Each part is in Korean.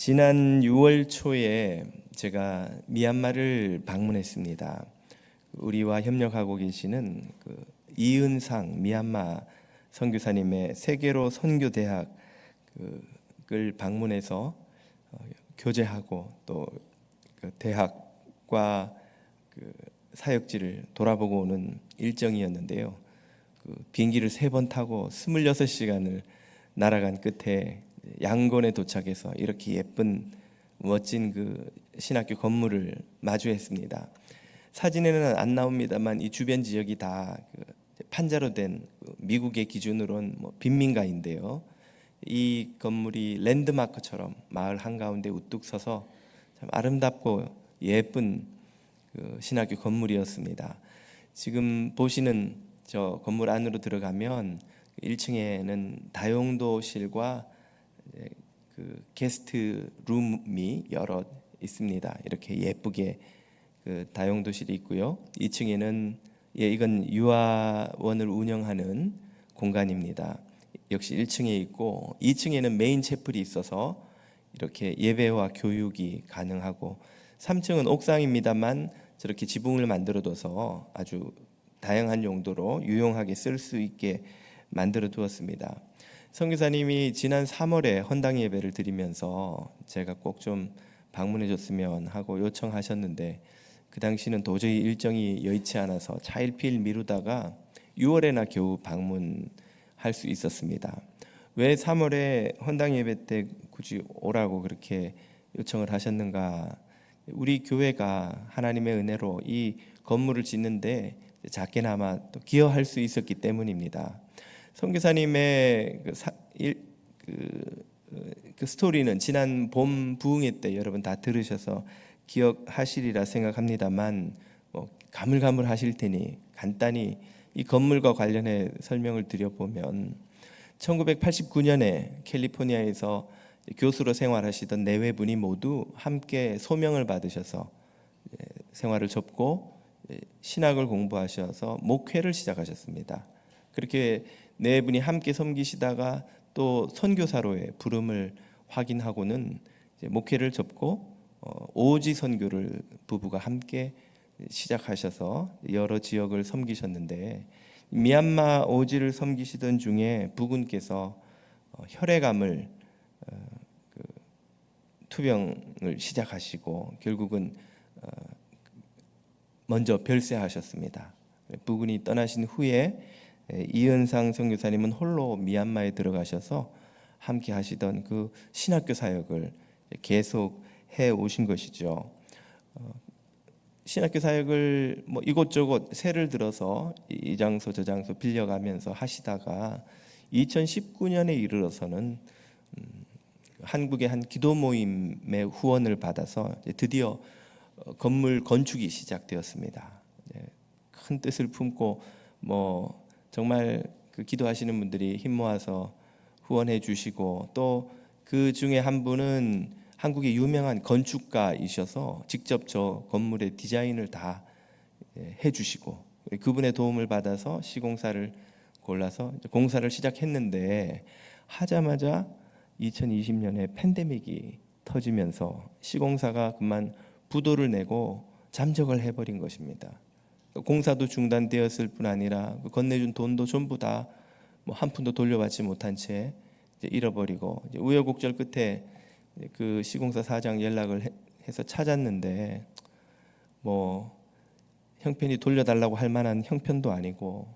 지난 6월 초에 제가 미얀마를 방문했습니다. 우리와 협력하고 계시는 이은상 미얀마 선교사님의 세계로 선교 대학을 방문해서 교제하고 또 대학과 사역지를 돌아보고 오는 일정이었는데요. 비행기를 3번 타고 26시간을 날아간 끝에 양곤에 도착해서 이렇게 예쁜 멋진 신학교 건물을 마주했습니다. 사진에는 안 나옵니다만 이 주변 지역이 다 판자로 된 미국의 기준으로는 빈민가인데요. 이 건물이 랜드마크처럼 마을 한가운데 우뚝 서서 참 아름답고 예쁜 신학교 건물이었습니다. 지금 보시는 저 건물 안으로 들어가면 1층에는 다용도실과 게스트 룸이 여러 있습니다. 이렇게 예쁘게 다용도실이 있고요. 2층에는 이건 유아원을 운영하는 공간입니다. 역시 1층에 있고 2층에는 메인 채플이 있어서 이렇게 예배와 교육이 가능하고 3층은 옥상입니다만 저렇게 지붕을 만들어둬서 아주 다양한 용도로 유용하게 쓸 수 있게 만들어 두었습니다. 선교사님이 지난 3월에 헌당 예배를 드리면서 제가 꼭 좀 방문해 줬으면 하고 요청하셨는데 그 당시는 도저히 일정이 여의치 않아서 차일피일 미루다가 6월에나 겨우 방문할 수 있었습니다. 왜 3월에 헌당 예배 때 굳이 오라고 그렇게 요청을 하셨는가? 우리 교회가 하나님의 은혜로 이 건물을 짓는데 작게나마 또 기여할 수 있었기 때문입니다. 선교사님의 그 스토리는 지난 봄 부흥회 때 여러분 다 들으셔서 기억하시리라 생각합니다만 가물가물하실 테니 간단히 이 건물과 관련해 설명을 드려보면 1989년에 캘리포니아에서 교수로 생활하시던 내외분이 모두 함께 소명을 받으셔서 생활을 접고 신학을 공부하셔서 목회를 시작하셨습니다. 그렇게 네 분이 함께 섬기시다가 또 선교사로의 부름을 확인하고는 목회를 접고 오지 선교를 부부가 함께 시작하셔서 여러 지역을 섬기셨는데 미얀마 오지를 섬기시던 중에 부군께서 혈액암을 투병을 시작하시고 결국은 먼저 별세하셨습니다. 부군이 떠나신 후에 이은상 선교사님은 홀로 미얀마에 들어가셔서 함께 하시던 그 신학교 사역을 계속 해 오신 것이죠. 신학교 사역을 이곳저곳 새를 들어서 이 장소 저 장소 빌려가면서 하시다가 2019년에 이르러서는 한국의 한 기도 모임의 후원을 받아서 드디어 건물 건축이 시작되었습니다. 큰 뜻을 품고 정말 기도하시는 분들이 힘 모아서 후원해 주시고 또 그 중에 한 분은 한국의 유명한 건축가이셔서 직접 저 건물의 디자인을 다 해주시고 그분의 도움을 받아서 시공사를 골라서 공사를 시작했는데 하자마자 2020년에 팬데믹이 터지면서 시공사가 그만 부도를 내고 잠적을 해버린 것입니다. 공사도 중단되었을 뿐 아니라 건네준 돈도 전부 다 한 푼도 돌려받지 못한 채 잃어버리고 우여곡절 끝에 그 시공사 사장 연락을 해서 찾았는데 형편이 돌려달라고 할 만한 형편도 아니고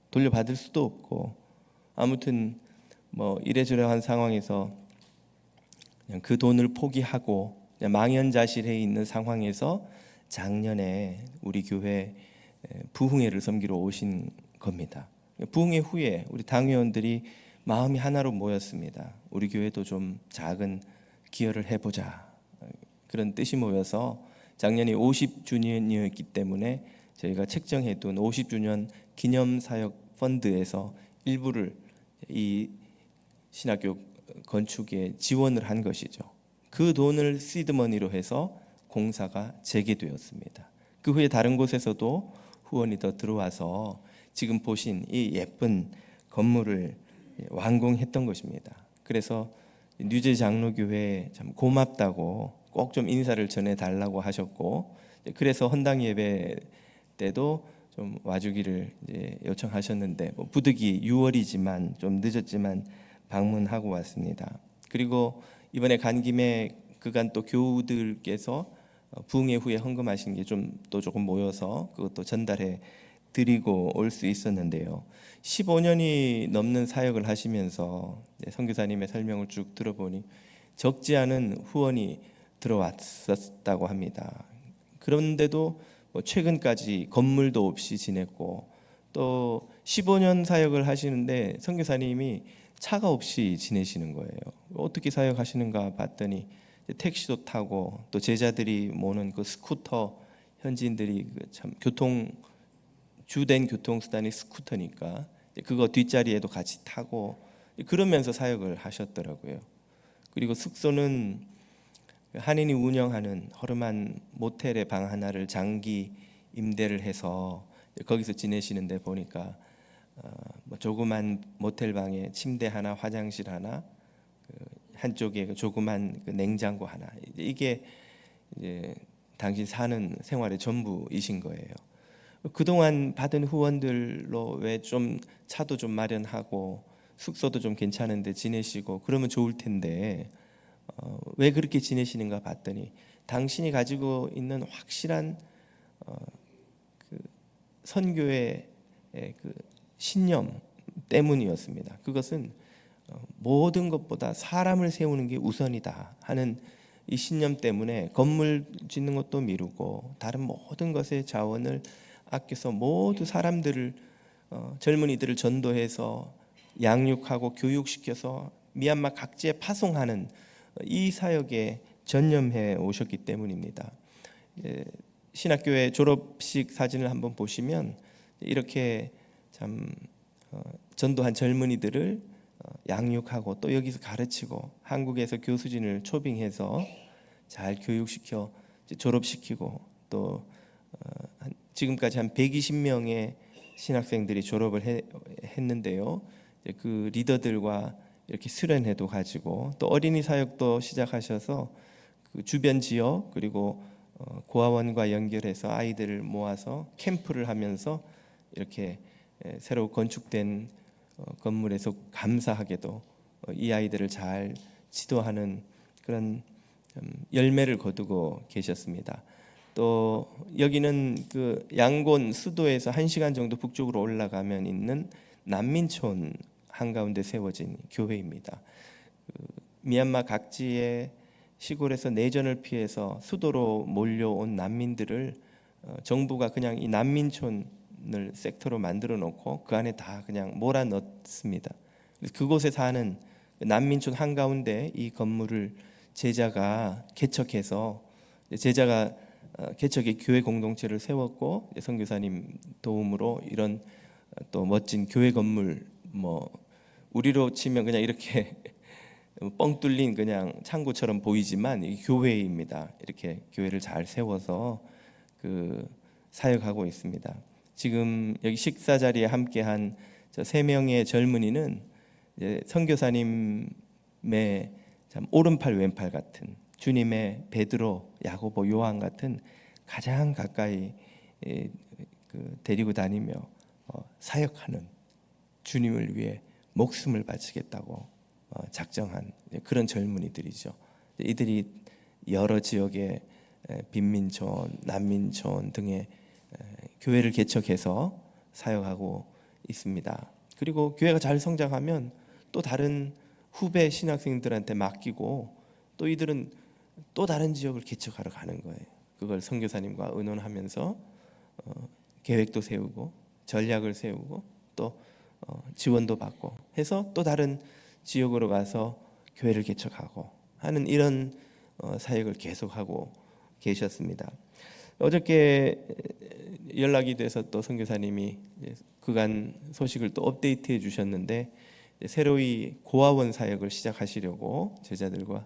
돌려받을 수도 없고 아무튼 이래저래한 상황에서 그냥 그 돈을 포기하고 그냥 망연자실해 있는 상황에서 작년에 우리 교회 부흥회를 섬기러 오신 겁니다. 부흥회 후에 우리 당회원들이 마음이 하나로 모였습니다. 우리 교회도 좀 작은 기여를 해보자 그런 뜻이 모여서 작년이 50주년이었기 때문에 저희가 책정해둔 50주년 기념사역 펀드에서 일부를 이 신학교 건축에 지원을 한 것이죠. 그 돈을 시드머니로 해서 공사가 재개되었습니다. 그 후에 다른 곳에서도 후원이 더 들어와서 지금 보신 이 예쁜 건물을 완공했던 것입니다. 그래서 뉴제 장로교회에 참 고맙다고 꼭 좀 인사를 전해달라고 하셨고, 그래서 헌당 예배 때도 좀 와주기를 이제 요청하셨는데, 부득이 6월이지만 좀 늦었지만 방문하고 왔습니다. 그리고 이번에 간 김에 그간 또 교우들께서 부흥회 후에 헌금하신 게 좀 또 조금 모여서 그것도 전달해 드리고 올 수 있었는데요. 15년이 넘는 사역을 하시면서 선교사님의 설명을 쭉 들어보니 적지 않은 후원이 들어왔었다고 합니다. 그런데도 최근까지 건물도 없이 지냈고, 또 15년 사역을 하시는데 선교사님이 차가 없이 지내시는 거예요. 어떻게 사역하시는가 봤더니 택시도 타고, 또 제자들이 모는 그 스쿠터, 현지인들이 참 주된 교통수단이 스쿠터니까 그거 뒷자리에도 같이 타고 그러면서 사역을 하셨더라고요. 그리고 숙소는 한인이 운영하는 허름한 모텔의 방 하나를 장기 임대를 해서 거기서 지내시는데 보니까 조그만 모텔 방에 침대 하나, 화장실 하나, 한쪽에 조그만 냉장고 하나, 이게 이제 당신 사는 생활의 전부이신 거예요. 그동안 받은 후원들로 왜 좀 차도 좀 마련하고 숙소도 좀 괜찮은데 지내시고 그러면 좋을 텐데 왜 그렇게 지내시는가 봤더니 당신이 가지고 있는 확실한 그 선교의 그 신념 때문이었습니다. 그것은 모든 것보다 사람을 세우는 게 우선이다 하는 이 신념 때문에 건물 짓는 것도 미루고 다른 모든 것의 자원을 아껴서 모두 사람들을 젊은이들을 전도해서 양육하고 교육시켜서 미얀마 각지에 파송하는 이 사역에 전념해 오셨기 때문입니다. 신학교의 졸업식 사진을 한번 보시면 이렇게 참 전도한 젊은이들을 양육하고 또 여기서 가르치고 한국에서 교수진을 초빙해서 잘 교육시켜 졸업시키고 또 지금까지 한 120명의 신학생들이 졸업을 했는데요. 그 리더들과 이렇게 수련회도 가지고 또 어린이 사역도 시작하셔서 그 주변 지역 그리고 고아원과 연결해서 아이들을 모아서 캠프를 하면서 이렇게 새로 건축된 건물에서 감사하게도 이 아이들을 잘 지도하는 그런 열매를 거두고 계셨습니다. 또 여기는 그 양곤 수도에서 1시간 정도 북쪽으로 올라가면 있는 난민촌 한가운데 세워진 교회입니다. 미얀마 각지의 시골에서 내전을 피해서 수도로 몰려온 난민들을 정부가 그냥 이 난민촌을 섹터로 만들어 놓고 그 안에 다 그냥 몰아 넣습니다. 그곳에 사는 난민촌 한가운데 이 건물을 제자가 개척해서 제자가 개척의 교회 공동체를 세웠고 선교사님 도움으로 이런 또 멋진 교회 건물 우리로 치면 그냥 이렇게 뻥 뚫린 그냥 창고처럼 보이지만 이 교회입니다. 이렇게 교회를 잘 세워서 그 사역하고 있습니다. 지금 여기 식사 자리에 함께한 저 3명의 젊은이는 이제 선교사님의 참 오른팔 왼팔 같은 주님의 베드로, 야고보, 요한 같은 가장 가까이 데리고 다니며 사역하는 주님을 위해 목숨을 바치겠다고 작정한 그런 젊은이들이죠. 이들이 여러 지역의 빈민촌, 난민촌 등의 교회를 개척해서 사역하고 있습니다. 그리고 교회가 잘 성장하면 또 다른 후배 신학생들한테 맡기고 또 이들은 또 다른 지역을 개척하러 가는 거예요. 그걸 선교사님과 의논하면서 계획도 세우고 전략을 세우고 또 지원도 받고 해서 또 다른 지역으로 가서 교회를 개척하고 하는 이런 사역을 계속하고 계셨습니다. 어저께 연락이 돼서 또 선교사님이 그간 소식을 또 업데이트해 주셨는데 새로이 고아원 사역을 시작하시려고 제자들과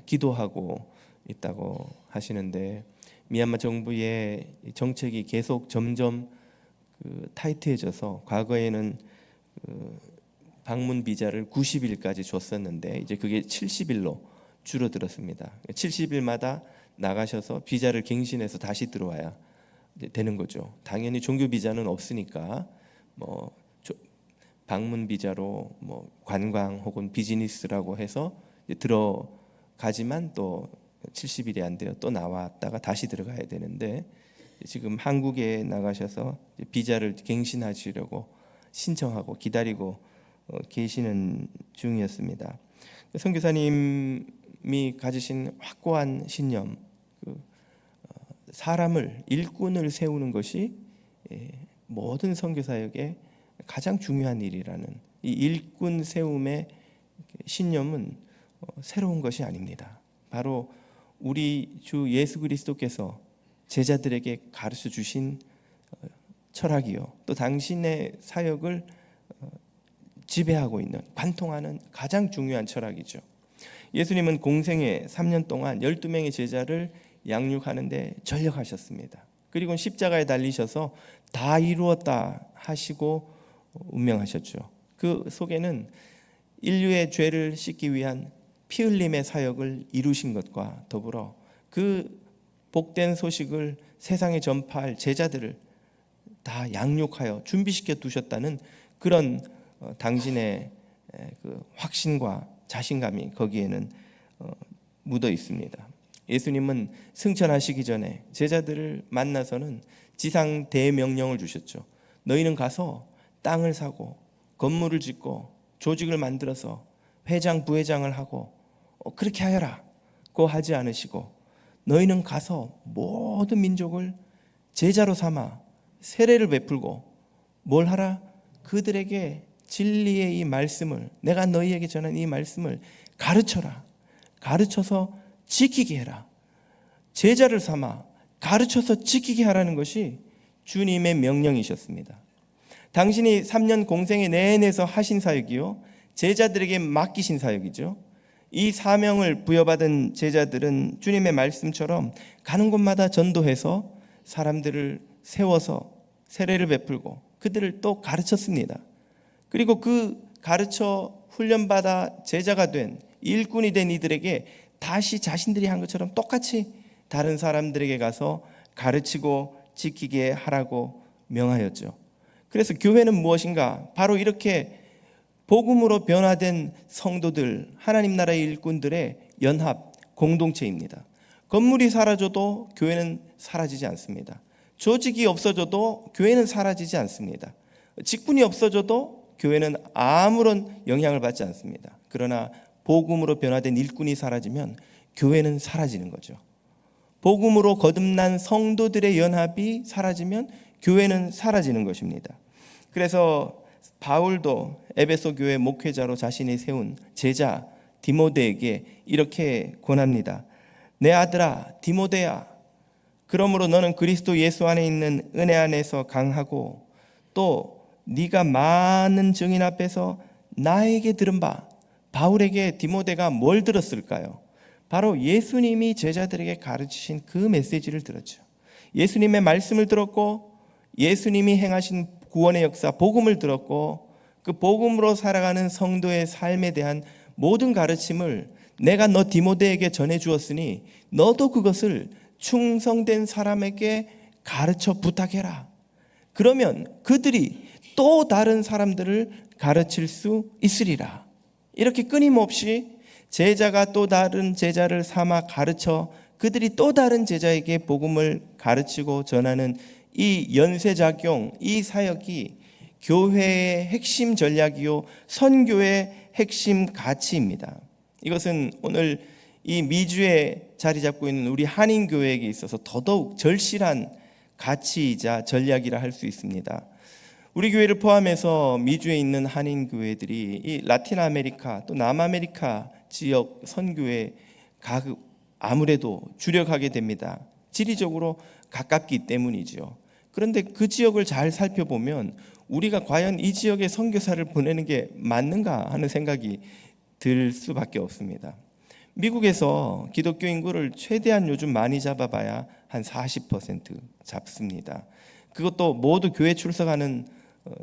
기도하고 있다고 하시는데 미얀마 정부의 정책이 계속 점점 타이트해져서 과거에는 방문 비자를 90일까지 줬었는데 이제 그게 70일로 줄어들었습니다. 70일마다 나가셔서 비자를 갱신해서 다시 들어와야 되는 거죠. 당연히 종교 비자는 없으니까 뭐 방문 비자로 뭐 관광 혹은 비즈니스라고 해서 들어가지만 또 70일이 안 돼요. 또 나왔다가 다시 들어가야 되는데 지금 한국에 나가셔서 비자를 갱신하시려고 신청하고 기다리고 계시는 중이었습니다. 선교사님이 가지신 확고한 신념, 사람을 일꾼을 세우는 것이 모든 선교사역의 가장 중요한 일이라는 이 일꾼 세움의 신념은 새로운 것이 아닙니다. 바로 우리 주 예수 그리스도께서 제자들에게 가르쳐 주신 철학이요, 또 당신의 사역을 지배하고 있는, 관통하는 가장 중요한 철학이죠. 예수님은 공생애 3년 동안 12명의 제자를 양육하는 데 전력하셨습니다. 그리고 십자가에 달리셔서 다 이루었다 하시고 운명하셨죠. 그 속에는 인류의 죄를 씻기 위한 피 흘림의 사역을 이루신 것과 더불어 그 복된 소식을 세상에 전파할 제자들을 다 양육하여 준비시켜 두셨다는 그런 당신의 그 확신과 자신감이 거기에는 묻어 있습니다. 예수님은 승천하시기 전에 제자들을 만나서는 지상 대명령을 주셨죠. 너희는 가서 땅을 사고 건물을 짓고 조직을 만들어서 회장 부회장을 하고 그렇게 하여라고 하지 않으시고, 너희는 가서 모든 민족을 제자로 삼아 세례를 베풀고 뭘 하라? 그들에게 진리의 이 말씀을, 내가 너희에게 전한 이 말씀을 가르쳐라. 가르쳐서 지키게 해라. 제자를 삼아 가르쳐서 지키게 하라는 것이 주님의 명령이셨습니다. 당신이 3년 공생의 내내서 하신 사역이요, 제자들에게 맡기신 사역이죠. 이 사명을 부여받은 제자들은 주님의 말씀처럼 가는 곳마다 전도해서 사람들을 세워서 세례를 베풀고 그들을 또 가르쳤습니다. 그리고 그 가르쳐 훈련받아 제자가 된, 일꾼이 된 이들에게 다시 자신들이 한 것처럼 똑같이 다른 사람들에게 가서 가르치고 지키게 하라고 명하였죠. 그래서 교회는 무엇인가? 바로 이렇게 복음으로 변화된 성도들, 하나님 나라의 일꾼들의 연합 공동체입니다. 건물이 사라져도 교회는 사라지지 않습니다. 조직이 없어져도 교회는 사라지지 않습니다. 직분이 없어져도 교회는 아무런 영향을 받지 않습니다. 그러나 복음으로 변화된 일꾼이 사라지면 교회는 사라지는 거죠. 복음으로 거듭난 성도들의 연합이 사라지면 교회는 사라지는 것입니다. 그래서 바울도 에베소 교회 목회자로 자신이 세운 제자 디모데에게 이렇게 권합니다. 내 아들아 디모데야, 그러므로 너는 그리스도 예수 안에 있는 은혜 안에서 강하고 또 네가 많은 증인 앞에서 나에게 들은 바. 바울에게 디모데가 뭘 들었을까요? 바로 예수님이 제자들에게 가르치신 그 메시지를 들었죠. 예수님의 말씀을 들었고 예수님이 행하신 구원의 역사, 복음을 들었고 그 복음으로 살아가는 성도의 삶에 대한 모든 가르침을 내가 너 디모데에게 전해 주었으니 너도 그것을 충성된 사람에게 가르쳐 부탁해라. 그러면 그들이 또 다른 사람들을 가르칠 수 있으리라. 이렇게 끊임없이 제자가 또 다른 제자를 삼아 가르쳐 그들이 또 다른 제자에게 복음을 가르치고 전하는 이 연쇄작용, 이 사역이 교회의 핵심 전략이요 선교의 핵심 가치입니다. 이것은 오늘 이 미주에 자리 잡고 있는 우리 한인교회에게 있어서 더더욱 절실한 가치이자 전략이라 할 수 있습니다. 우리 교회를 포함해서 미주에 있는 한인교회들이 이 라틴 아메리카 또 남아메리카 지역 선교에 아무래도 주력하게 됩니다. 지리적으로 가깝기 때문이죠. 그런데 그 지역을 잘 살펴보면 우리가 과연 이 지역에 선교사를 보내는 게 맞는가 하는 생각이 들 수밖에 없습니다. 미국에서 기독교 인구를 최대한 요즘 많이 잡아봐야 한 40% 잡습니다. 그것도 모두 교회 출석하는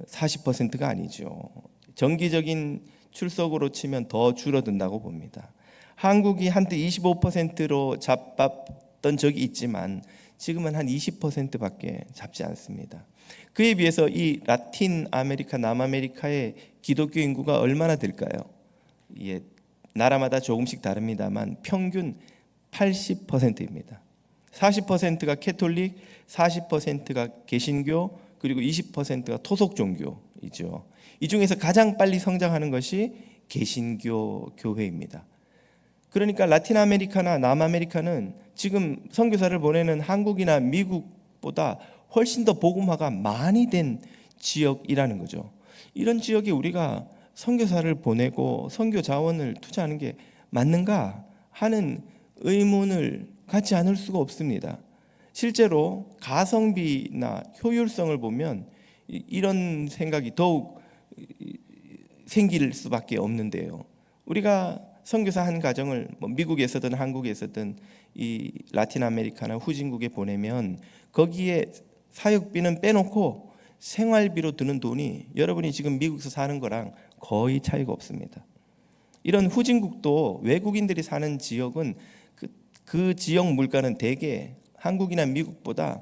40%가 아니죠. 정기적인 출석으로 치면 더 줄어든다고 봅니다. 한국이 한때 25%로 잡았던 적이 있지만 지금은 한 20%밖에 잡지 않습니다. 그에 비해서 이 라틴 아메리카, 남아메리카의 기독교 인구가 얼마나 될까요? 예, 나라마다 조금씩 다릅니다만 평균 80%입니다. 40%가 캐톨릭, 40%가 개신교, 그리고 20%가 토속 종교이죠. 이 중에서 가장 빨리 성장하는 것이 개신교 교회입니다. 그러니까 라틴 아메리카나 남아메리카는 지금 선교사를 보내는 한국이나 미국보다 훨씬 더 복음화가 많이 된 지역이라는 거죠. 이런 지역에 우리가 선교사를 보내고 선교 자원을 투자하는 게 맞는가 하는 의문을 갖지 않을 수가 없습니다. 실제로 가성비나 효율성을 보면 이런 생각이 더욱 생길 수밖에 없는데요. 우리가 선교사 한 가정을 미국에서든 한국에서든 이 라틴 아메리카나 후진국에 보내면 거기에 사역비는 빼놓고 생활비로 드는 돈이 여러분이 지금 미국에서 사는 거랑 거의 차이가 없습니다. 이런 후진국도 외국인들이 사는 지역은 그 지역 물가는 대개 한국이나 미국보다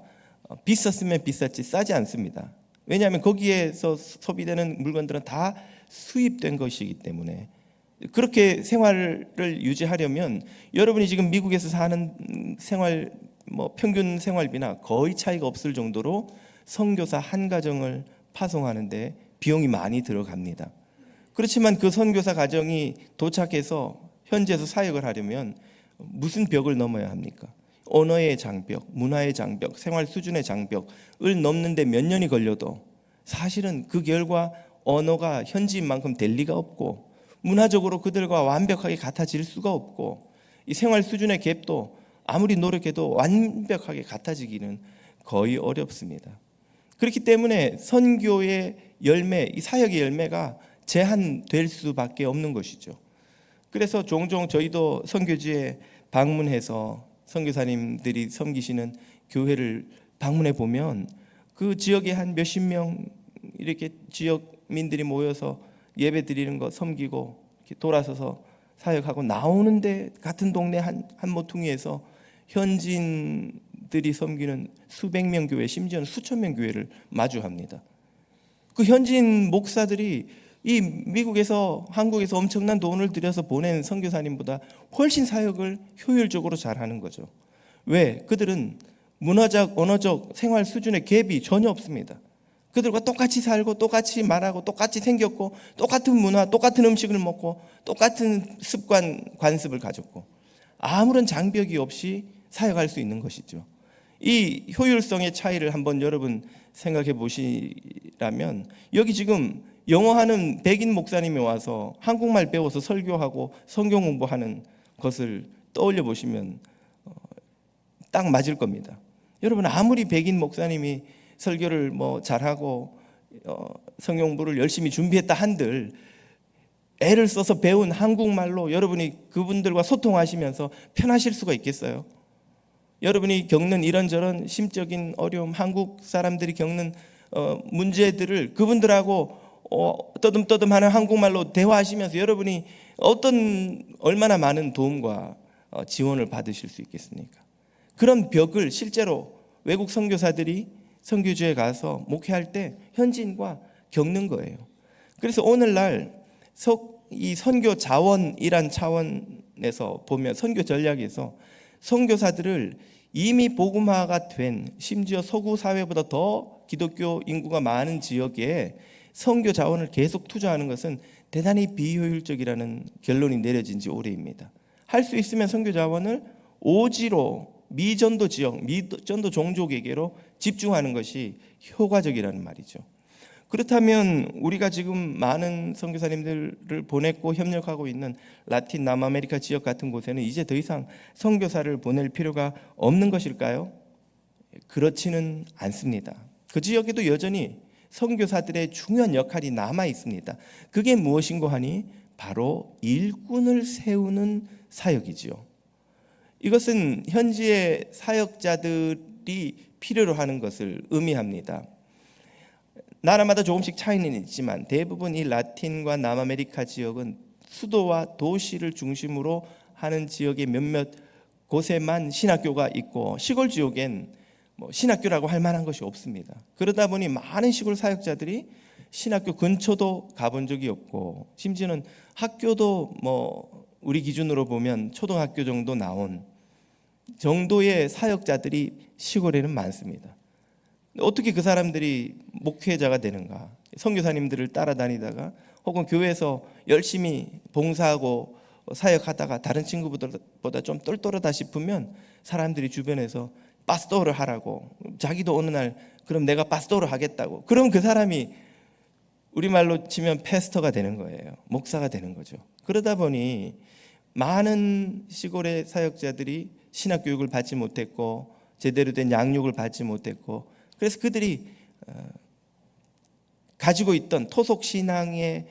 비쌌으면 비쌌지 싸지 않습니다. 왜냐하면 거기에서 소비되는 물건들은 다 수입된 것이기 때문에. 그렇게 생활을 유지하려면 여러분이 지금 미국에서 사는 생활 평균 생활비나 거의 차이가 없을 정도로 선교사 한 가정을 파송하는데 비용이 많이 들어갑니다. 그렇지만 그 선교사 가정이 도착해서 현지에서 사역을 하려면 무슨 벽을 넘어야 합니까? 언어의 장벽, 문화의 장벽, 생활 수준의 장벽을 넘는데 몇 년이 걸려도 사실은 그 결과 언어가 현지인 만큼 될 리가 없고 문화적으로 그들과 완벽하게 같아질 수가 없고 이 생활 수준의 갭도 아무리 노력해도 완벽하게 같아지기는 거의 어렵습니다. 그렇기 때문에 선교의 열매, 이 사역의 열매가 제한될 수밖에 없는 것이죠. 그래서 종종 저희도 선교지에 방문해서 선교사님들이 섬기시는 교회를 방문해 보면 그 지역에 한 몇십 명 이렇게 지역민들이 모여서 예배 드리는 거 섬기고 이렇게 돌아서서 사역하고 나오는데 같은 동네 한 모퉁이에서 현지인들이 섬기는 수백 명 교회, 심지어는 수천 명 교회를 마주합니다. 그 현지인 목사들이 이 미국에서 한국에서 엄청난 돈을 들여서 보낸 선교사님보다 훨씬 사역을 효율적으로 잘하는 거죠. 왜? 그들은 문화적, 언어적, 생활 수준의 갭이 전혀 없습니다. 그들과 똑같이 살고 똑같이 말하고 똑같이 생겼고 똑같은 문화, 똑같은 음식을 먹고 똑같은 습관, 관습을 가졌고 아무런 장벽이 없이 사역할 수 있는 것이죠. 이 효율성의 차이를 한번 여러분 생각해 보시라면 여기 지금 영어하는 백인 목사님이 와서 한국말 배워서 설교하고 성경 공부하는 것을 떠올려 보시면 딱 맞을 겁니다. 여러분 아무리 백인 목사님이 설교를 잘하고 성경 공부를 열심히 준비했다 한들 애를 써서 배운 한국말로 여러분이 그분들과 소통하시면서 편하실 수가 있겠어요? 여러분이 겪는 이런저런 심적인 어려움, 한국 사람들이 겪는 문제들을 그분들하고 떠듬떠듬하는 한국말로 대화하시면서 여러분이 얼마나 많은 도움과 지원을 받으실 수 있겠습니까? 그런 벽을 실제로 외국 선교사들이 선교지에 가서 목회할 때 현지인과 겪는 거예요. 그래서 오늘날 이 선교 자원이란 차원에서 보면 선교 전략에서 선교사들을 이미 복음화가 된 심지어 서구 사회보다 더 기독교 인구가 많은 지역에 선교 자원을 계속 투자하는 것은 대단히 비효율적이라는 결론이 내려진 지 오래입니다. 할 수 있으면 선교 자원을 오지로 미전도 지역, 미전도 종족에게로 집중하는 것이 효과적이라는 말이죠. 그렇다면 우리가 지금 많은 선교사님들을 보냈고 협력하고 있는 라틴 남아메리카 지역 같은 곳에는 이제 더 이상 선교사를 보낼 필요가 없는 것일까요? 그렇지는 않습니다. 그 지역에도 여전히 선교사들의 중요한 역할이 남아 있습니다. 그게 무엇인고 하니 바로 일꾼을 세우는 사역이지요. 이것은 현지의 사역자들이 필요로 하는 것을 의미합니다. 나라마다 조금씩 차이는 있지만 대부분 이 라틴과 남아메리카 지역은 수도와 도시를 중심으로 하는 지역의 몇몇 곳에만 신학교가 있고 시골 지역엔 신학교라고 할 만한 것이 없습니다. 그러다 보니 많은 시골 사역자들이 신학교 근처도 가본 적이 없고, 심지어는 학교도 우리 기준으로 보면 초등학교 정도 나온 정도의 사역자들이 시골에는 많습니다. 어떻게 그 사람들이 목회자가 되는가? 선교사님들을 따라다니다가 혹은 교회에서 열심히 봉사하고 사역하다가 다른 친구보다 좀 똘똘하다 싶으면 사람들이 주변에서 파스토를 하라고, 자기도 어느 날 그럼 내가 파스토를 하겠다고, 그럼 그 사람이 우리말로 치면 패스터가 되는 거예요. 목사가 되는 거죠. 그러다 보니 많은 시골의 사역자들이 신학 교육을 받지 못했고 제대로 된 양육을 받지 못했고, 그래서 그들이 가지고 있던 토속 신앙의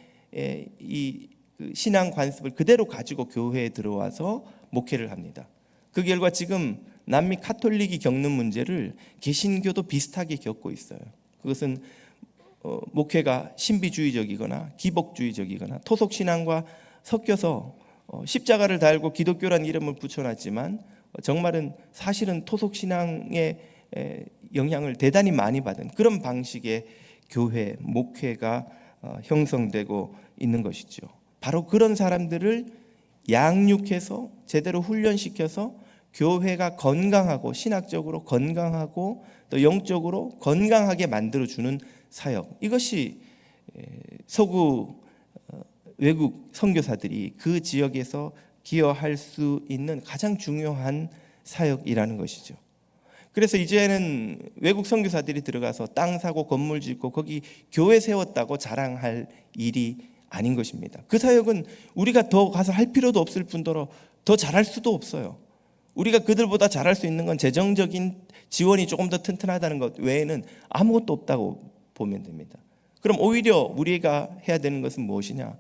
이 신앙 관습을 그대로 가지고 교회에 들어와서 목회를 합니다. 그 결과 지금 남미 카톨릭이 겪는 문제를 개신교도 비슷하게 겪고 있어요. 그것은 목회가 신비주의적이거나 기복주의적이거나 토속 신앙과 섞여서 십자가를 달고 기독교란 이름을 붙여놨지만 정말은 사실은 토속 신앙의 영향을 대단히 많이 받은 그런 방식의 교회, 목회가 형성되고 있는 것이죠. 바로 그런 사람들을 양육해서 제대로 훈련시켜서 교회가 건강하고 신학적으로 건강하고 또 영적으로 건강하게 만들어주는 사역, 이것이 서구 외국 선교사들이 그 지역에서 기여할 수 있는 가장 중요한 사역이라는 것이죠. 그래서 이제는 외국 선교사들이 들어가서 땅 사고 건물 짓고 거기 교회 세웠다고 자랑할 일이 아닌 것입니다. 그 사역은 우리가 더 가서 할 필요도 없을 뿐더러 더 잘할 수도 없어요. 우리가 그들보다 잘할 수 있는 건 재정적인 지원이 조금 더 튼튼하다는 것 외에는 아무것도 없다고 보면 됩니다. 그럼 오히려 우리가 해야 되는 것은 무엇이냐?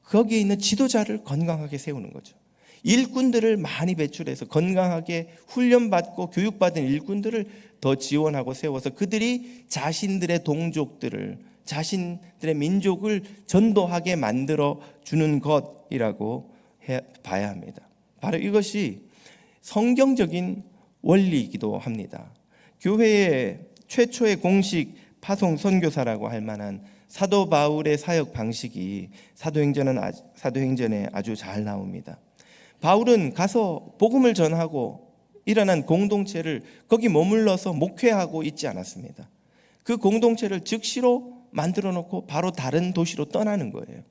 거기에 있는 지도자를 건강하게 세우는 거죠. 일꾼들을 많이 배출해서 건강하게 훈련받고 교육받은 일꾼들을 더 지원하고 세워서 그들이 자신들의 동족들을, 자신들의 민족을 전도하게 만들어 주는 것이라고 봐야 합니다. 바로 이것이 성경적인 원리이기도 합니다. 교회의 최초의 공식 파송 선교사라고 할 만한 사도 바울의 사역 방식이 사도행전에 아주 잘 나옵니다. 바울은 가서 복음을 전하고 일어난 공동체를 거기 머물러서 목회하고 있지 않았습니다. 그 공동체를 즉시로 만들어 놓고 바로 다른 도시로 떠나는 거예요.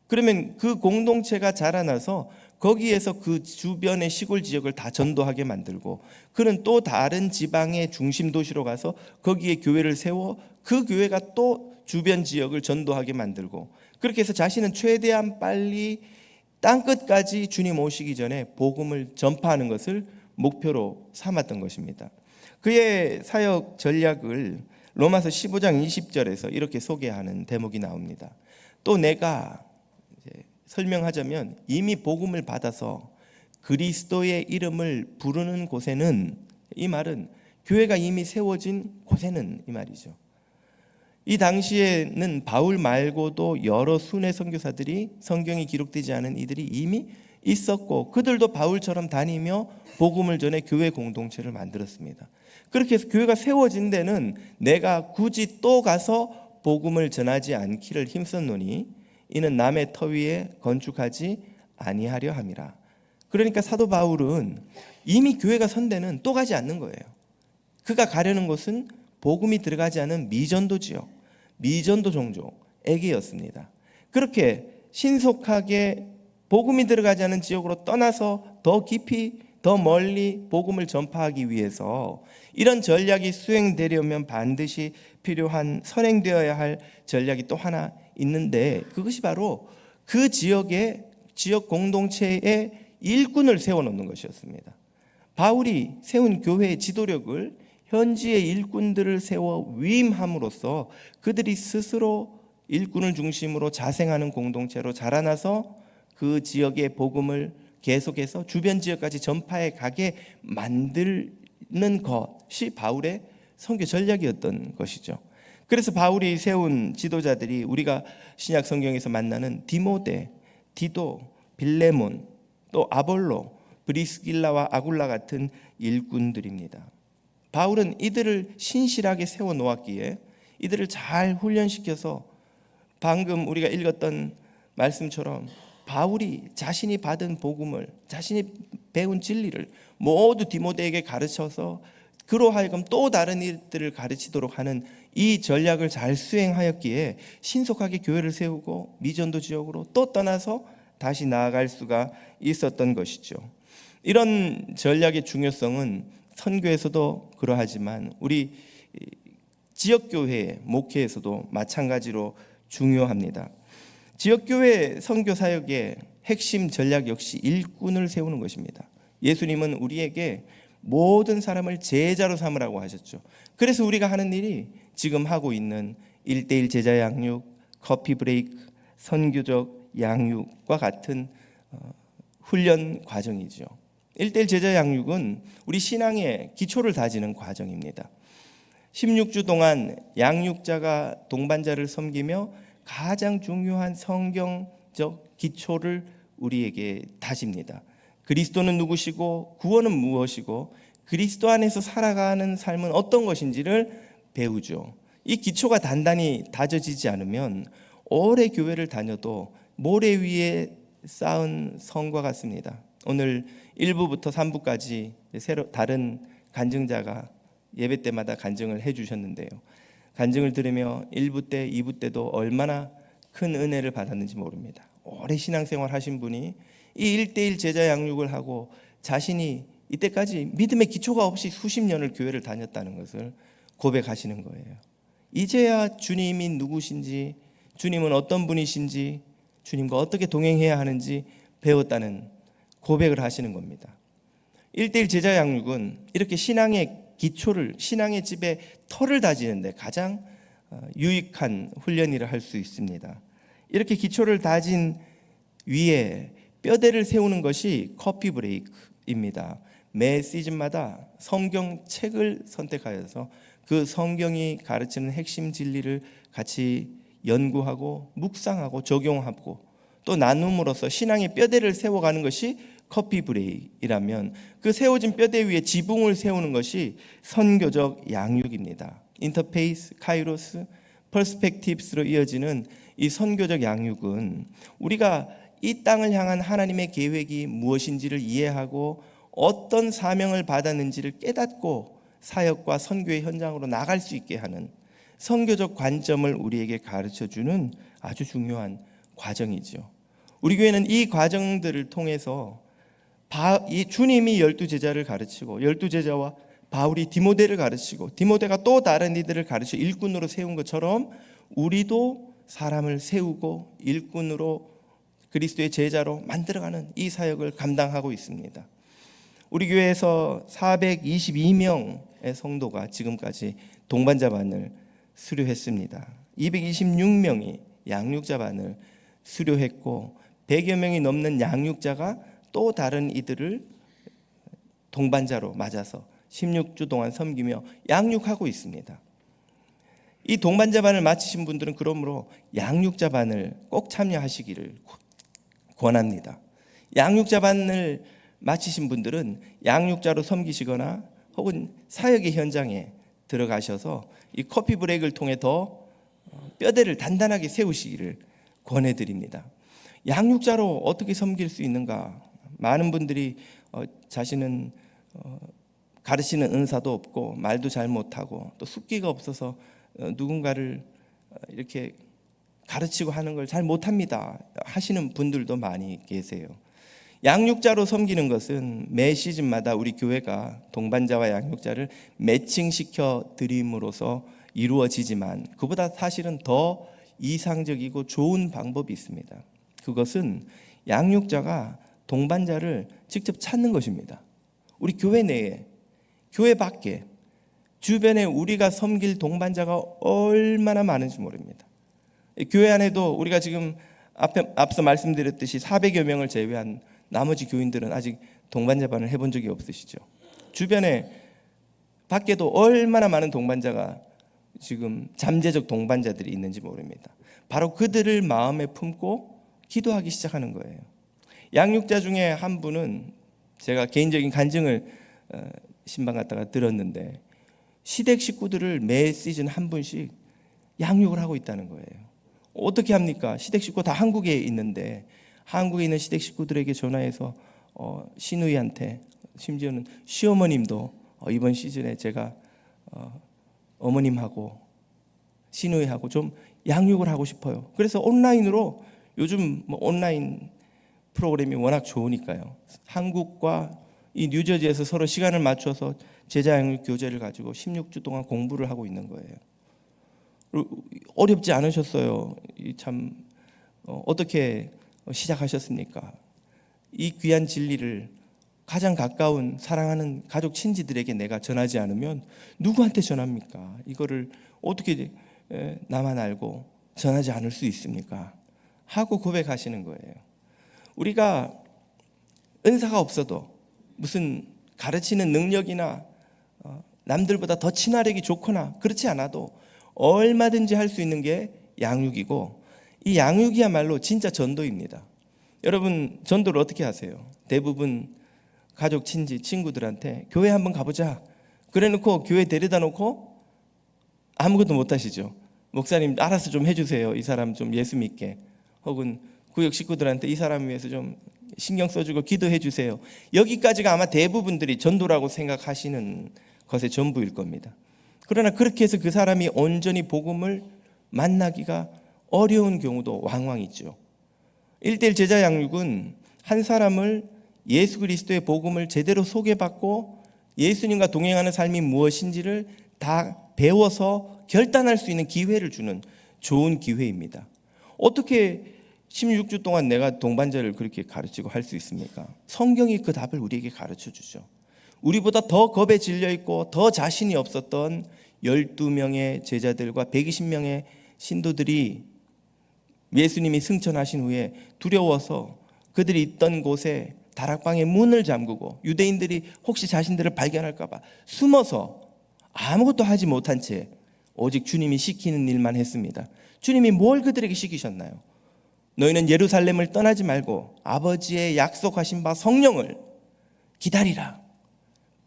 그러면 그 공동체가 자라나서 거기에서 그 주변의 시골 지역을 다 전도하게 만들고, 그는 또 다른 지방의 중심 도시로 가서 거기에 교회를 세워 그 교회가 또 주변 지역을 전도하게 만들고, 그렇게 해서 자신은 최대한 빨리 땅끝까지 주님 오시기 전에 복음을 전파하는 것을 목표로 삼았던 것입니다. 그의 사역 전략을 로마서 15장 20절에서 이렇게 소개하는 대목이 나옵니다. 또 내가 설명하자면 이미 복음을 받아서 그리스도의 이름을 부르는 곳에는, 이 말은 교회가 이미 세워진 곳에는 이 말이죠. 이 당시에는 바울 말고도 여러 순회 선교사들이, 성경이 기록되지 않은 이들이 이미 있었고 그들도 바울처럼 다니며 복음을 전해 교회 공동체를 만들었습니다. 그렇게 해서 교회가 세워진 데는 내가 굳이 또 가서 복음을 전하지 않기를 힘썼노니 이는 남의 터 위에 건축하지 아니하려 함이라. 그러니까 사도 바울은 이미 교회가 선 데는 또 가지 않는 거예요. 그가 가려는 곳은 복음이 들어가지 않은 미전도 지역, 미전도 종족에게였습니다. 그렇게 신속하게 복음이 들어가지 않은 지역으로 떠나서 더 깊이 더 멀리 복음을 전파하기 위해서 이런 전략이 수행되려면 반드시 필요한, 선행되어야 할 전략이 또 하나 있는데, 그것이 바로 그 지역의 지역 공동체의 일꾼을 세워놓는 것이었습니다. 바울이 세운 교회의 지도력을 현지의 일꾼들을 세워 위임함으로써 그들이 스스로 일꾼을 중심으로 자생하는 공동체로 자라나서 그 지역의 복음을 계속해서 주변 지역까지 전파해 가게 만드는 것이 바울의 선교 전략이었던 것이죠. 그래서 바울이 세운 지도자들이 우리가 신약 성경에서 만나는 디모데, 디도, 빌레몬, 또 아볼로, 브리스길라와 아굴라 같은 일꾼들입니다. 바울은 이들을 신실하게 세워 놓았기에 이들을 잘 훈련시켜서 방금 우리가 읽었던 말씀처럼 바울이 자신이 받은 복음을, 자신이 배운 진리를 모두 디모데에게 가르쳐서 그로 하여금 또 다른 일들을 가르치도록 하는 이 전략을 잘 수행하였기에 신속하게 교회를 세우고 미전도 지역으로 또 떠나서 다시 나아갈 수가 있었던 것이죠. 이런 전략의 중요성은 선교에서도 그러하지만 우리 지역교회 목회에서도 마찬가지로 중요합니다. 지역교회 선교 사역의 핵심 전략 역시 일꾼을 세우는 것입니다. 예수님은 우리에게 모든 사람을 제자로 삼으라고 하셨죠. 그래서 우리가 하는 일이 지금 하고 있는 1:1 제자 양육, 커피 브레이크, 선교적 양육과 같은 훈련 과정이죠. 1:1 제자 양육은 우리 신앙의 기초를 다지는 과정입니다. 16주 동안 양육자가 동반자를 섬기며 가장 중요한 성경적 기초를 우리에게 다집니다. 그리스도는 누구시고 구원은 무엇이고 그리스도 안에서 살아가는 삶은 어떤 것인지를 배우죠. 이 기초가 단단히 다져지지 않으면 오래 교회를 다녀도 모래 위에 쌓은 성과 같습니다. 오늘 1부부터 3부까지 새로 다른 간증자가 예배 때마다 간증을 해주셨는데요. 간증을 들으며 1부 때, 2부 때도 얼마나 큰 은혜를 받았는지 모릅니다. 오래 신앙생활 하신 분이 이 1:1 제자 양육을 하고 자신이 이때까지 믿음의 기초가 없이 수십 년을 교회를 다녔다는 것을 고백하시는 거예요. 이제야 주님이 누구신지, 주님은 어떤 분이신지, 주님과 어떻게 동행해야 하는지 배웠다는 고백을 하시는 겁니다. 1:1 제자 양육은 이렇게 신앙의 기초를, 신앙의 집에 터를 다지는데 가장 유익한 훈련이라 할 수 있습니다. 이렇게 기초를 다진 위에 뼈대를 세우는 것이 커피 브레이크입니다. 매 시즌마다 성경책을 선택하여서 그 성경이 가르치는 핵심 진리를 같이 연구하고 묵상하고 적용하고 또 나눔으로써 신앙의 뼈대를 세워가는 것이 커피 브레이크이라면 그 세워진 뼈대 위에 지붕을 세우는 것이 선교적 양육입니다. 인터페이스, 카이로스, 퍼스펙티브스로 이어지는 이 선교적 양육은 우리가 이 땅을 향한 하나님의 계획이 무엇인지를 이해하고 어떤 사명을 받았는지를 깨닫고 사역과 선교의 현장으로 나갈 수 있게 하는 선교적 관점을 우리에게 가르쳐주는 아주 중요한 과정이죠. 우리 교회는 이 과정들을 통해서 주님이 12제자를 가르치고 12제자와 바울이 디모데를 가르치고 디모데가 또 다른 이들을 가르쳐 일꾼으로 세운 것처럼 우리도 사람을 세우고 일꾼으로 그리스도의 제자로 만들어가는 이 사역을 감당하고 있습니다. 우리 교회에서 422명의 성도가 지금까지 동반자반을 수료했습니다. 226명이 양육자반을 수료했고 100여 명이 넘는 양육자가 또 다른 이들을 동반자로 맞아서 16주 동안 섬기며 양육하고 있습니다. 이 동반자반을 마치신 분들은 그러므로 양육자반을 꼭 참여하시기를 권합니다. 양육자반을 마치신 분들은 양육자로 섬기시거나 혹은 사역의 현장에 들어가셔서 이 커피 브레이크를 통해 더 뼈대를 단단하게 세우시기를 권해드립니다. 양육자로 어떻게 섬길 수 있는가? 많은 분들이 자신은 가르치는 은사도 없고 말도 잘 못하고 또 숙기가 없어서 누군가를 이렇게 가르치고 하는 걸 잘 못합니다 하시는 분들도 많이 계세요. 양육자로 섬기는 것은 매 시즌마다 우리 교회가 동반자와 양육자를 매칭시켜 드림으로써 이루어지지만 그보다 사실은 더 이상적이고 좋은 방법이 있습니다. 그것은 양육자가 동반자를 직접 찾는 것입니다. 우리 교회 내에, 교회 밖에, 주변에 우리가 섬길 동반자가 얼마나 많은지 모릅니다. 교회 안에도 우리가 지금 앞서 말씀드렸듯이 400여 명을 제외한 나머지 교인들은 아직 동반자반을 해본 적이 없으시죠. 주변에 밖에도 얼마나 많은 동반자가 지금 잠재적 동반자들이 있는지 모릅니다. 바로 그들을 마음에 품고 기도하기 시작하는 거예요. 양육자 중에 한 분은 제가 개인적인 간증을 신방 갔다가 들었는데 시댁 식구들을 매 시즌 한 분씩 양육을 하고 있다는 거예요. 어떻게 합니까? 시댁 식구 다 한국에 있는데 한국에 있는 시댁 식구들에게 전화해서 시누이한테, 심지어는 시어머님도 이번 시즌에 제가 어머님하고 시누이하고 좀 양육을 하고 싶어요. 그래서 온라인으로, 요즘 뭐 온라인 프로그램이 워낙 좋으니까요, 한국과 이 뉴저지에서 서로 시간을 맞춰서 제자 양육 교재를 가지고 16주 동안 공부를 하고 있는 거예요. 어렵지 않으셨어요? 참 어떻게 시작하셨습니까? 이 귀한 진리를 가장 가까운 사랑하는 가족 친지들에게 내가 전하지 않으면 누구한테 전합니까? 이거를 어떻게 나만 알고 전하지 않을 수 있습니까? 하고 고백하시는 거예요. 우리가 은사가 없어도, 무슨 가르치는 능력이나 남들보다 더 친화력이 좋거나 그렇지 않아도 얼마든지 할 수 있는 게 양육이고, 이 양육이야말로 진짜 전도입니다. 여러분, 전도를 어떻게 하세요? 대부분 가족, 친지, 친구들한테 교회 한번 가보자 그래 놓고 교회 데려다 놓고 아무것도 못 하시죠. 목사님 알아서 좀 해주세요, 이 사람 좀 예수 믿게. 혹은 구역 식구들한테 이 사람 위해서 좀 신경 써주고 기도해 주세요. 여기까지가 아마 대부분들이 전도라고 생각하시는 것의 전부일 겁니다. 그러나 그렇게 해서 그 사람이 온전히 복음을 만나기가 어려운 경우도 왕왕 있죠. 1:1 제자 양육은 한 사람을 예수 그리스도의 복음을 제대로 소개받고 예수님과 동행하는 삶이 무엇인지를 다 배워서 결단할 수 있는 기회를 주는 좋은 기회입니다. 어떻게 16주 동안 내가 동반자를 그렇게 가르치고 할 수 있습니까? 성경이 그 답을 우리에게 가르쳐 주죠. 우리보다 더 겁에 질려 있고 더 자신이 없었던 12명의 제자들과 120명의 신도들이 예수님이 승천하신 후에 두려워서 그들이 있던 곳에 다락방에 문을 잠그고 유대인들이 혹시 자신들을 발견할까 봐 숨어서 아무것도 하지 못한 채 오직 주님이 시키는 일만 했습니다. 주님이 뭘 그들에게 시키셨나요? 너희는 예루살렘을 떠나지 말고 아버지의 약속하신 바 성령을 기다리라.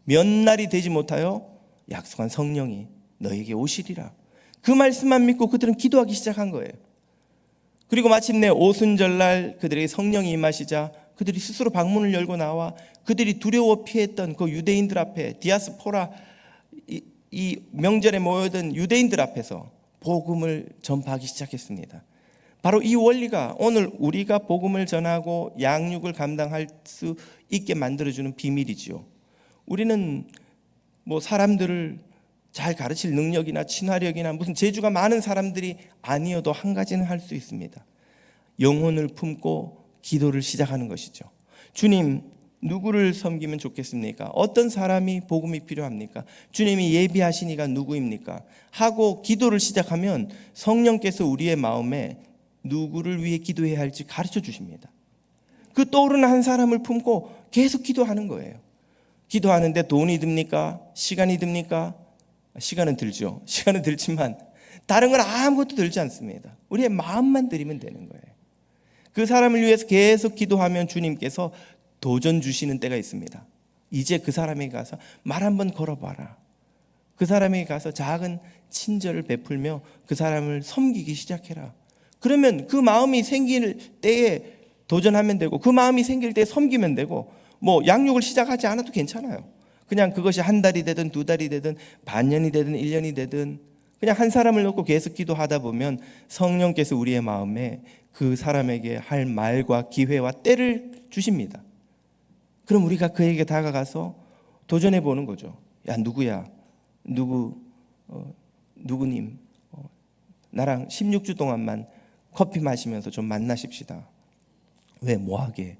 몇 날이 되지 못하여 약속한 성령이 너에게 오시리라. 그 말씀만 믿고 그들은 기도하기 시작한 거예요. 그리고 마침내 오순절날 그들에게 성령이 임하시자 그들이 스스로 방문을 열고 나와 그들이 두려워 피했던 그 유대인들 앞에, 디아스포라, 이 명절에 모여든 유대인들 앞에서 복음을 전파하기 시작했습니다. 바로 이 원리가 오늘 우리가 복음을 전하고 양육을 감당할 수 있게 만들어주는 비밀이지요. 우리는 뭐 사람들을 잘 가르칠 능력이나 친화력이나 무슨 재주가 많은 사람들이 아니어도 한 가지는 할 수 있습니다. 영혼을 품고 기도를 시작하는 것이죠. 주님, 누구를 섬기면 좋겠습니까? 어떤 사람이 복음이 필요합니까? 주님이 예비하신 이가 누구입니까? 하고 기도를 시작하면 성령께서 우리의 마음에 누구를 위해 기도해야 할지 가르쳐 주십니다. 그 떠오르는 한 사람을 품고 계속 기도하는 거예요. 기도하는데 돈이 듭니까? 시간이 듭니까? 시간은 들죠. 시간은 들지만 다른 건 아무것도 들지 않습니다. 우리의 마음만 들이면 되는 거예요. 그 사람을 위해서 계속 기도하면 주님께서 도전 주시는 때가 있습니다. 이제 그 사람에게 가서 말 한번 걸어봐라. 그 사람에게 가서 작은 친절을 베풀며 그 사람을 섬기기 시작해라. 그러면 그 마음이 생길 때에 도전하면 되고, 그 마음이 생길 때 섬기면 되고, 뭐 양육을 시작하지 않아도 괜찮아요. 그냥 그것이 한 달이 되든 두 달이 되든 반년이 되든 1년이 되든 그냥 한 사람을 놓고 계속 기도하다 보면 성령께서 우리의 마음에 그 사람에게 할 말과 기회와 때를 주십니다. 그럼 우리가 그에게 다가가서 도전해 보는 거죠. 야, 누구야? 누구님, 나랑 16주 동안만 커피 마시면서 좀 만나십시다. 왜? 뭐하게?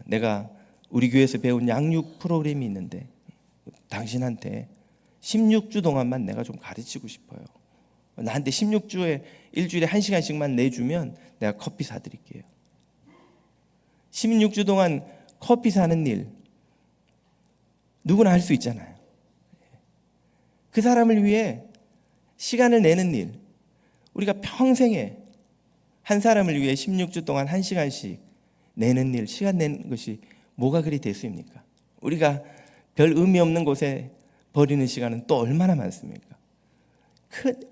내가 우리 교회에서 배운 양육 프로그램이 있는데 당신한테 16주 동안만 내가 좀 가르치고 싶어요. 나한테 16주에 일주일에 1시간씩만 내주면 내가 커피 사드릴게요. 16주 동안 커피 사는 일 누구나 할 수 있잖아요. 그 사람을 위해 시간을 내는 일, 우리가 평생에 한 사람을 위해 16주 동안 1시간씩 내는 일, 시간 내는 것이 뭐가 그리 대수입니까? 우리가 별 의미 없는 곳에 버리는 시간은 또 얼마나 많습니까?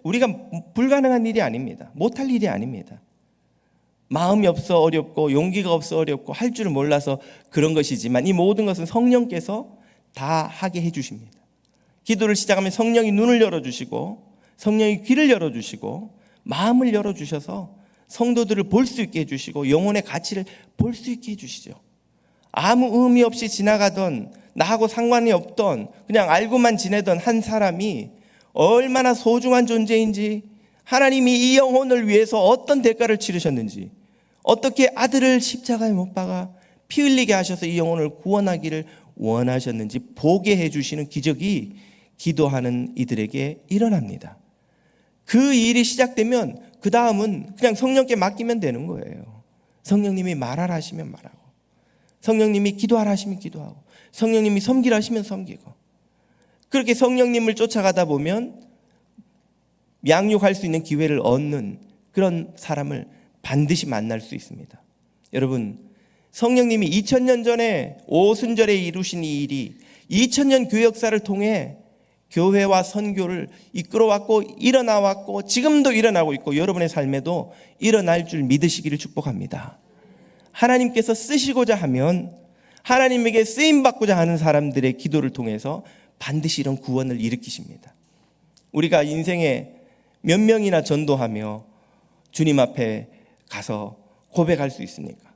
우리가 불가능한 일이 아닙니다. 못할 일이 아닙니다. 마음이 없어 어렵고 용기가 없어 어렵고 할 줄을 몰라서 그런 것이지만 이 모든 것은 성령께서 다 하게 해주십니다. 기도를 시작하면 성령이 눈을 열어주시고 성령이 귀를 열어주시고 마음을 열어주셔서 성도들을 볼 수 있게 해주시고 영혼의 가치를 볼 수 있게 해주시죠. 아무 의미 없이 지나가던 나하고 상관이 없던 그냥 알고만 지내던 한 사람이 얼마나 소중한 존재인지, 하나님이 이 영혼을 위해서 어떤 대가를 치르셨는지, 어떻게 아들을 십자가에 못 박아 피 흘리게 하셔서 이 영혼을 구원하기를 원하셨는지 보게 해주시는 기적이 기도하는 이들에게 일어납니다. 그 일이 시작되면 그 다음은 그냥 성령께 맡기면 되는 거예요. 성령님이 말하라 하시면 말하고, 성령님이 기도하라 하시면 기도하고, 성령님이 섬기라 하시면 섬기고, 그렇게 성령님을 쫓아가다 보면 양육할 수 있는 기회를 얻는 그런 사람을 반드시 만날 수 있습니다. 여러분, 성령님이 2000년 전에 오순절에 이루신 이 일이 2000년 교회 역사를 통해 교회와 선교를 이끌어왔고 일어나왔고 지금도 일어나고 있고 여러분의 삶에도 일어날 줄 믿으시기를 축복합니다. 하나님께서 쓰시고자 하면, 하나님에게 쓰임받고자 하는 사람들의 기도를 통해서 반드시 이런 구원을 일으키십니다. 우리가 인생에 몇 명이나 전도하며 주님 앞에 가서 고백할 수 있습니까?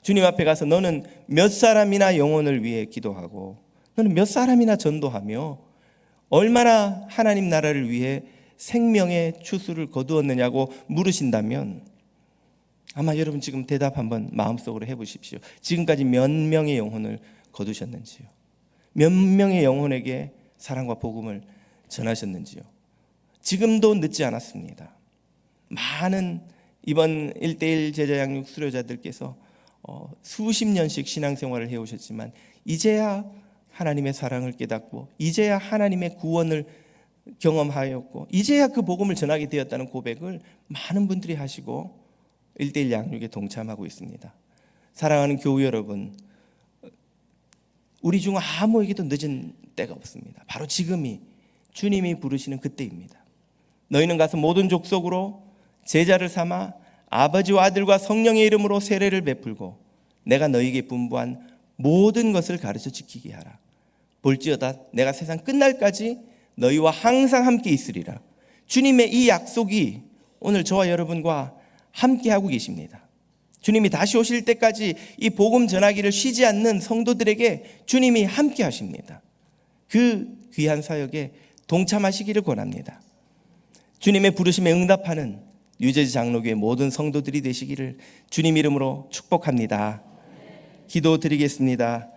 주님 앞에 가서 너는 몇 사람이나 영혼을 위해 기도하고 너는 몇 사람이나 전도하며 얼마나 하나님 나라를 위해 생명의 추수를 거두었느냐고 물으신다면 아마 여러분 지금 대답 한번 마음속으로 해보십시오. 지금까지 몇 명의 영혼을 거두셨는지요? 몇 명의 영혼에게 사랑과 복음을 전하셨는지요? 지금도 늦지 않았습니다. 많은 이번 1:1 제자 양육 수료자들께서 수십 년씩 신앙생활을 해오셨지만 이제야 하나님의 사랑을 깨닫고 이제야 하나님의 구원을 경험하였고 이제야 그 복음을 전하게 되었다는 고백을 많은 분들이 하시고 1:1 양육에 동참하고 있습니다. 사랑하는 교우 여러분, 우리 중 아무에게도 늦은 때가 없습니다. 바로 지금이 주님이 부르시는 그때입니다. 너희는 가서 모든 족속으로 제자를 삼아 아버지와 아들과 성령의 이름으로 세례를 베풀고 내가 너희에게 분부한 모든 것을 가르쳐 지키게 하라. 볼지어다 내가 세상 끝날까지 너희와 항상 함께 있으리라. 주님의 이 약속이 오늘 저와 여러분과 함께 하고 계십니다. 주님이 다시 오실 때까지 이 복음 전하기를 쉬지 않는 성도들에게 주님이 함께 하십니다. 그 귀한 사역에 동참하시기를 권합니다. 주님의 부르심에 응답하는 뉴저지 장로교회 모든 성도들이 되시기를 주님 이름으로 축복합니다. 기도드리겠습니다.